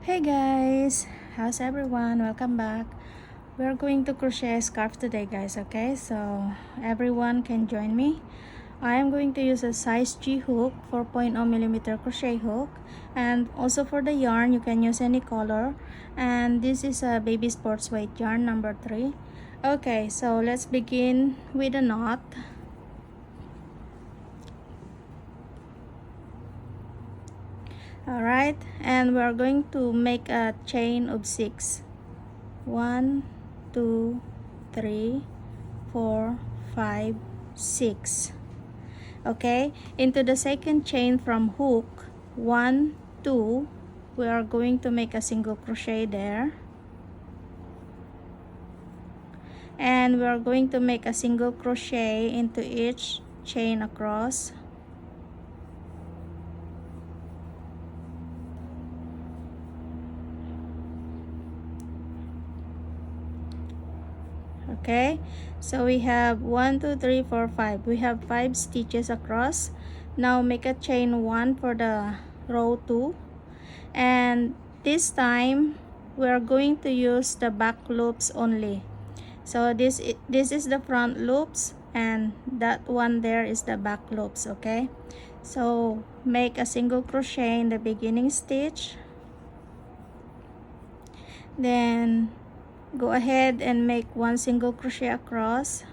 Hey guys, how's everyone? Welcome back. We're going to crochet a scarf today, guys. Okay, so everyone can join me. I am going to use a size G hook, 4.0mm crochet hook, and also for the yarn you can use any color, and this is a baby sports weight yarn number 3. Okay, so let's begin with a knot. Alright, and we're going to make a chain of 6. 1, 2, 3, 4, 5, 6. Okay, into the second chain from hook 1, 2, we are going to make a single crochet there, and we are going to make a single crochet into each chain across. Okay, so we have 1, 2, 3, 4, 5. We have 5 stitches across. Now make a chain 1 for the row 2, and this time we are going to use the back loops only. So this is the front loops, and that one there is the back loops. Okay, so make a single crochet in the beginning stitch, then go ahead and make 1 single crochet across,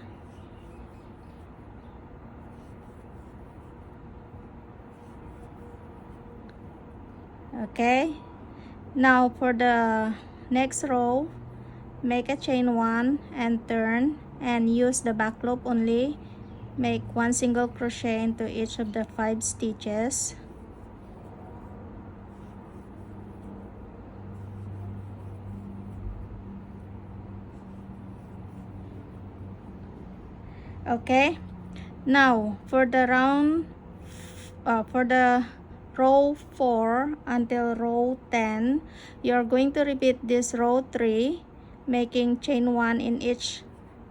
okay. Now for the next row, make a chain 1 and turn and use the back loop only. Make 1 single crochet into each of the 5 stitches. Okay, now for the row 4 until row 10, you're going to repeat this row 3, making chain 1 in each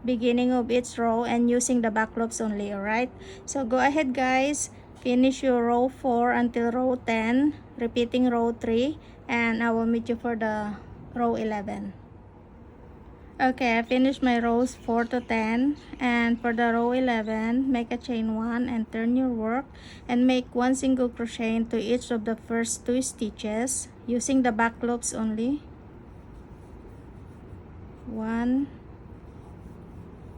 beginning of each row and using the back loops only. Alright, so go ahead guys, finish your row 4 until row 10, repeating row 3, and I will meet you for the row 11. Okay, I finished my rows 4 to 10, and for the row 11, make a chain 1 and turn your work and make 1 single crochet into each of the first 2 stitches using the back loops only. 1,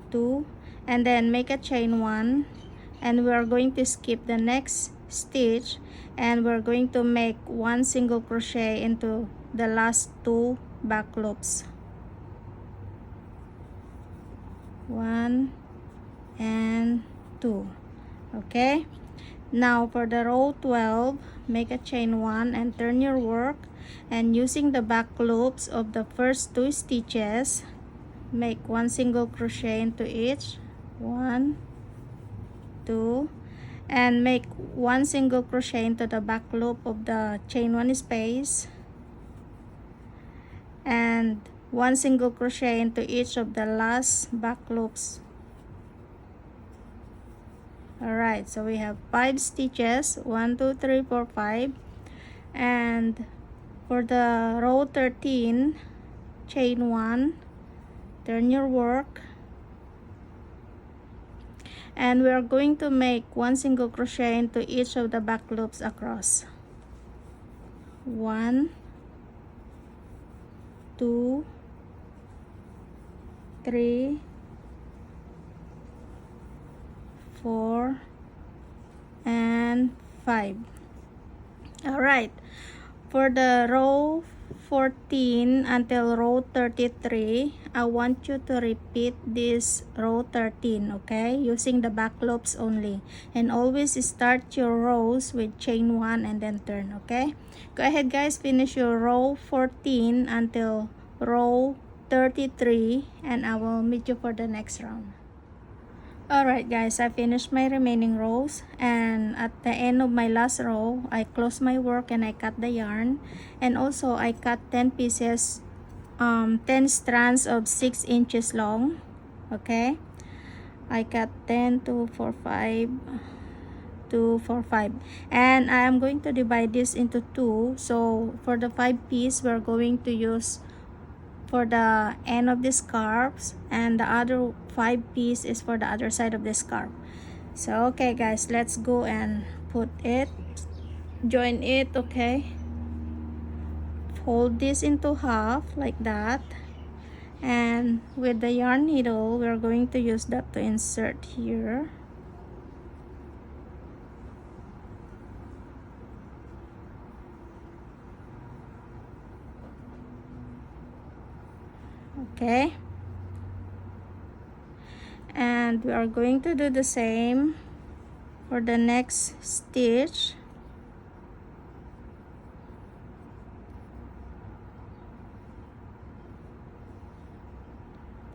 2, and then make a chain 1, and we are going to skip the next stitch, and we're going to make 1 single crochet into the last 2 back loops. 1 and 2. Okay, now for the row 12, make a chain 1 and turn your work, and using the back loops of the first 2 stitches, make 1 single crochet into each. 1, 2, and make 1 single crochet into the back loop of the chain 1 space, and 1 single crochet into each of the last back loops. Alright, so we have 5 stitches, 1, 2, 3, 4, 5, and for the row 13, chain 1, turn your work, and we are going to make 1 single crochet into each of the back loops across. 1, 2, 3, 4, and 5. Alright, for the row 14 until row 33, I want you to repeat this row 13, okay, using the back loops only, and always start your rows with chain 1 and then turn. Okay, go ahead guys, finish your row 14 until row 33, and I will meet you for the next round. Alright guys, I finished my remaining rows, and at the end of my last row, I closed my work and I cut the yarn, and also I cut 10 pieces, 10 strands of 6 inches long. Okay, I cut 10, 2, 4, 5, 2, 2 4 5, and I am going to divide this into two. So for the 5 piece, we're going to use for the end of the scarves, and the other 5 piece is for the other side of the scarf. So okay guys, let's go and put it, join it. Okay, fold this into half like that, and with the yarn needle we're going to use that to insert here. Okay, and we are going to do the same for the next stitch.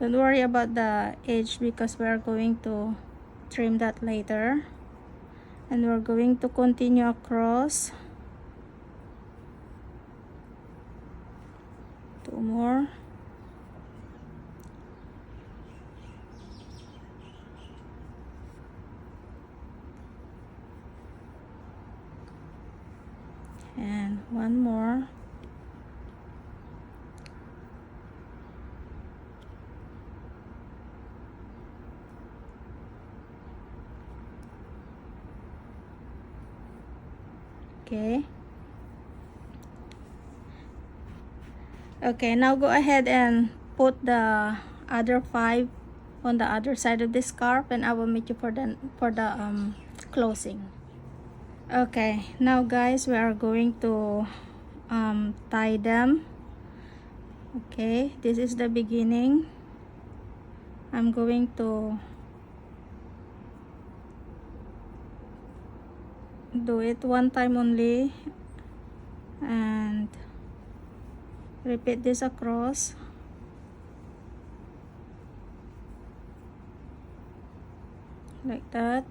Don't worry about the edge because we are going to trim that later, and we're going to continue across. 2 more. And 1 more. Okay. Okay, now go ahead and put the other 5 on the other side of the scarf, and I will meet you for the closing. Okay, now guys, we are going to tie them. Okay, this is the beginning. I'm going to do it 1 time only and repeat this across. Like that.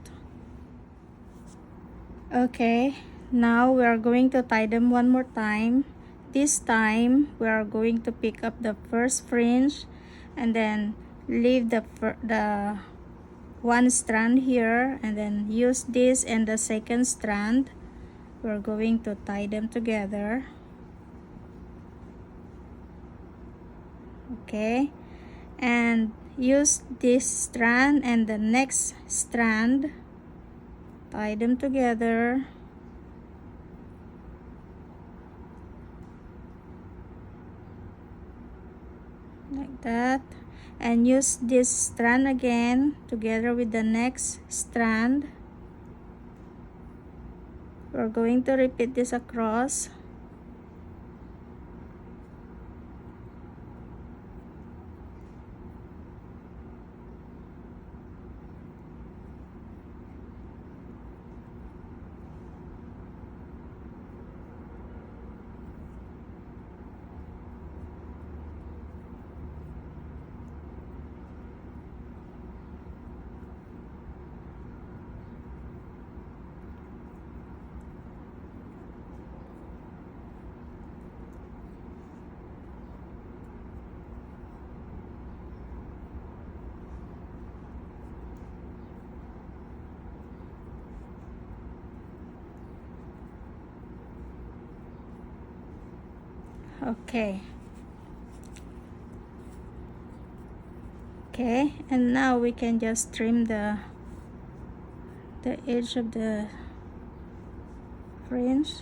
Okay, now we are going to tie them 1 more time. This time we are going to pick up the first fringe and then leave the 1 strand here, and then use this and the second strand. We're going to tie them together. Okay, and use this strand and the next strand, tie them together. Like that, and use this strand again together with the next strand. We're going to repeat this across. Okay. Okay, and now we can just trim the edge of the fringe.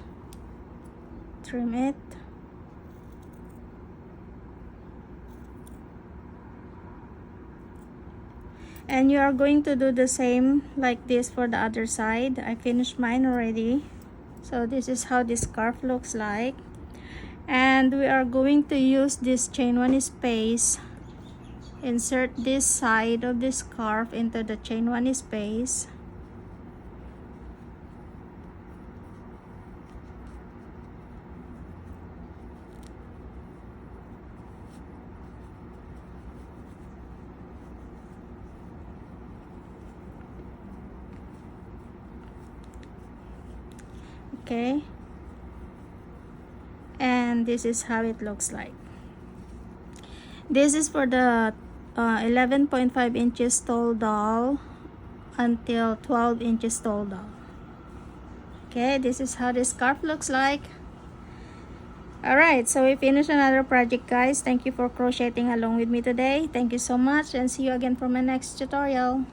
Trim it. And you are going to do the same like this for the other side. I finished mine already. So this is how this scarf looks like. And we are going to use this chain 1 space. Insert this side of the scarf into the chain 1 space. Okay, and this is how it looks like. This is for the 11.5 inches tall doll until 12 inches tall doll. Okay, this is how this scarf looks like. Alright, so we finished another project, guys. Thank you for crocheting along with me today. Thank you so much, and see you again for my next tutorial.